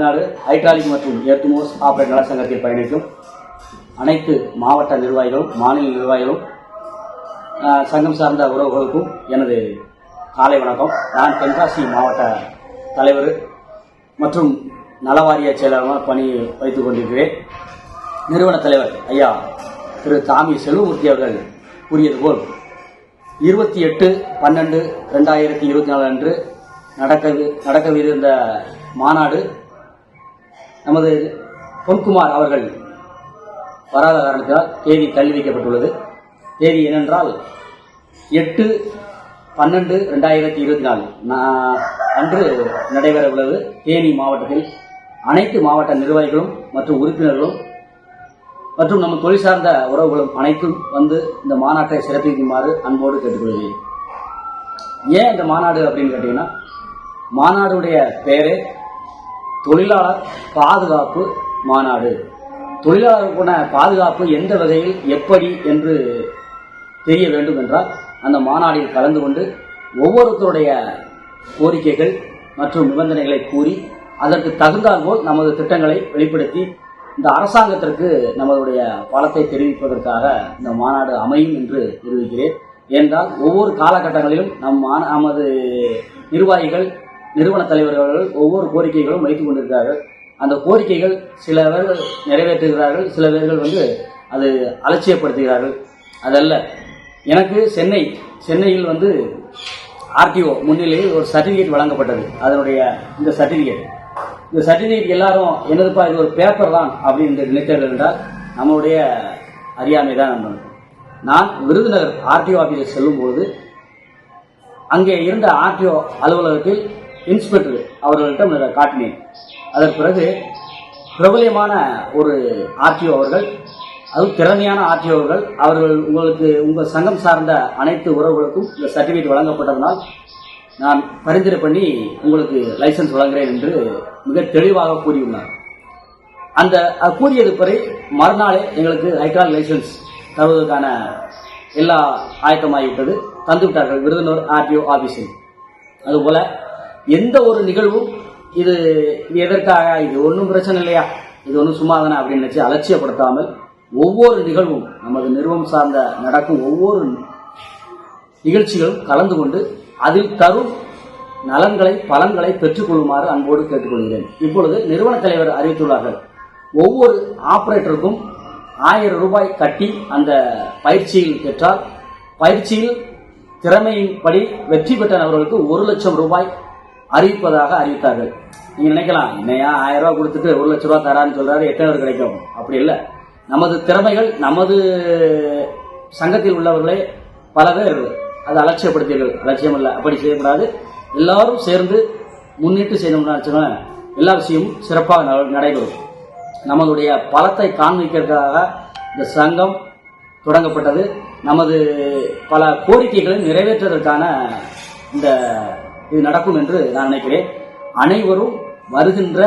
Tamil Nadu hydraulic மற்றும் எர்த்மோஸ் operate நல சங்கத்தில் பயணிக்கும் அனைத்து மாவட்ட நிர்வாகிகளும் மாநில நிர்வாகிகளும் சங்கம் சார்ந்த உறவுகளுக்கும் எனது காலை வணக்கம். நான் தென்காசி மாவட்ட தலைவர் மற்றும் நலவாரிய செயலாளராக பணி வைத்துக் கொண்டிருக்கிறேன். நிறுவன தலைவர் ஐயா திரு தாமி செல்வமூர்த்தி அவர்கள் கூறியது போல் 28/12/2024 அன்று நடக்கவிருந்த மாநாடு நமது பொன்குமார் அவர்கள் வராத காரணத்தினால் தேதி தள்ளி வைக்கப்பட்டுள்ளது. தேதி என்னென்றால் 8/12/2024 அன்று நடைபெற உள்ளது. தேனி மாவட்டத்தில் அனைத்து மாவட்ட நிர்வாகிகளும் மற்றும் உறுப்பினர்களும் மற்றும் நம்ம தொழில் சார்ந்த உறவுகளும் அனைத்தும் வந்து இந்த மாநாட்டை சிறப்பிக்குமாறு அன்போடு கேட்டுக்கொள்கிறேன். ஏன் இந்த மாநாடு அப்படின்னு கேட்டீங்கன்னா, மாநாடுடைய பெயரே தொழிலாளர் பாதுகாப்பு மாநாடு. தொழிலாளருக்கான பாதுகாப்பு எந்த வகையில் எப்படி என்று தெரிய வேண்டும் என்றால் அந்த மாநாட்டில் கலந்து கொண்டு ஒவ்வொருத்தருடைய கோரிக்கைகள் மற்றும் நிபந்தனைகளை கூறி அதற்கு தகுந்தாற்போல் நமது திட்டங்களை வெளிப்படுத்தி இந்த அரசாங்கத்திற்கு நம்மளுடைய பலத்தை தெரிவிப்பதற்காக இந்த மாநாடு அமையும் என்று தெரிவிக்கிறேன். ஏனென்றால் ஒவ்வொரு காலகட்டங்களிலும் நமது நிர்வாகிகள் நிறுவன தலைவர்கள் ஒவ்வொரு கோரிக்கைகளும் வைத்துக் கொண்டிருக்கிறார்கள். அந்த கோரிக்கைகள் சில பேர்கள் நிறைவேற்றுகிறார்கள், சில பேர்கள் அது அலட்சியப்படுத்துகிறார்கள். அதல்ல, எனக்கு சென்னையில் ஆர்டிஓ முன்னிலையில் ஒரு சர்டிபிகேட் வழங்கப்பட்டது. அதனுடைய இந்த சர்டிபிகேட் எல்லாரும் என்னதுப்பா இது ஒரு பேப்பர் தான் அப்படின்னு நினைத்தார்கள் என்றால் நம்மளுடைய அறியாமை தான். நான் விருதுநகர் ஆர்டிஓ ஆபீஸில் செல்லும்போது அங்கே இருந்த ஆர்டிஓ அலுவலகத்தில் இன்ஸ்பெக்டர் அவர்களிடம் காட்டினேன். அதற்கு பிறகு பிரபலியமான ஒரு ஆர்டிஓ அவர்கள், அதுவும் திறமையான ஆர்டிஓ அவர்கள் உங்கள் சங்கம் சார்ந்த அனைத்து உறவுகளுக்கும் இந்த சர்டிபிகேட் வழங்கப்பட்டதனால் நான் பரிந்துரை பண்ணி உங்களுக்கு லைசன்ஸ் வழங்குகிறேன் என்று மிக தெளிவாக கூறியுள்ளார். அந்த கூறியது பிறகு மறுநாளே எங்களுக்கு ஹைட்ராலிக் லைசன்ஸ் தருவதற்கான எல்லா ஆயத்தமாகிவிட்டது, தந்துவிட்டார்கள் விருதுநகர் ஆர்டிஓ ஆபீஸில். அதுபோல எந்த ஒரு நிகழ்வும் இது எதற்காக, இது ஒன்றும் பிரச்சனை இல்லையா, இது ஒன்றும் சும்மா தானே அப்படின்னு நினைச்சு அலட்சியப்படுத்தாமல் ஒவ்வொரு நிகழ்வும் நமது நிறுவனம் சார்ந்த நடக்கும் ஒவ்வொரு நிகழ்ச்சிகளும் கலந்து கொண்டு அதில் தரும் நலன்களை பலன்களை பெற்றுக்கொள்ளுமாறு அன்போடு கேட்டுக்கொள்கிறேன். இப்பொழுது நிறுவன தலைவர் அறிவித்துள்ளார்கள், ஒவ்வொரு ஆபரேட்டருக்கும் 1000 ரூபாய் கட்டி அந்த பயிற்சியில் பெற்றால் பயிற்சியில் திறமையின்படி வெற்றி பெற்ற நபர்களுக்கு 1 லட்சம் ரூபாய் அறிவிப்பதாக அறிவித்தார்கள். நீங்க நினைக்கலாம், என்னையா 1000 ரூபாய் கொடுத்துட்டு 1 லட்சம் ரூபாய் தரான்னு சொல்றாரு, எத்தனை பேர் கிடைக்கும்? அப்படி இல்லை. நமது திறமைகள் நமது சங்கத்தில் உள்ளவர்களே பல பேர் அதை அலட்சியப்படுத்தீர்கள். அலட்சியம் இல்லை, அப்படி செய்யக்கூடாது. எல்லாரும் சேர்ந்து முன்னிட்டு செய்யணும்னு நினைச்சோம்னா எல்லா விஷயமும் சிறப்பாக நடைபெறும். நம்மளுடைய பலத்தை காண்பிக்கிறதுக்காக இந்த சங்கம் தொடங்கப்பட்டது. நமது பல கோரிக்கைகளை நிறைவேற்றுவதற்கான இது நடக்கும் என்று நான் நினைக்கிறேன். அனைவரும் வருகின்ற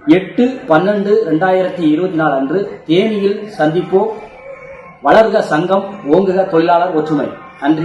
8/12/2024 அன்று தேனியில் சந்திப்போம். வளர்க சங்கம், ஓங்குக தொழிலாளர் ஒற்றுமை. நன்றி.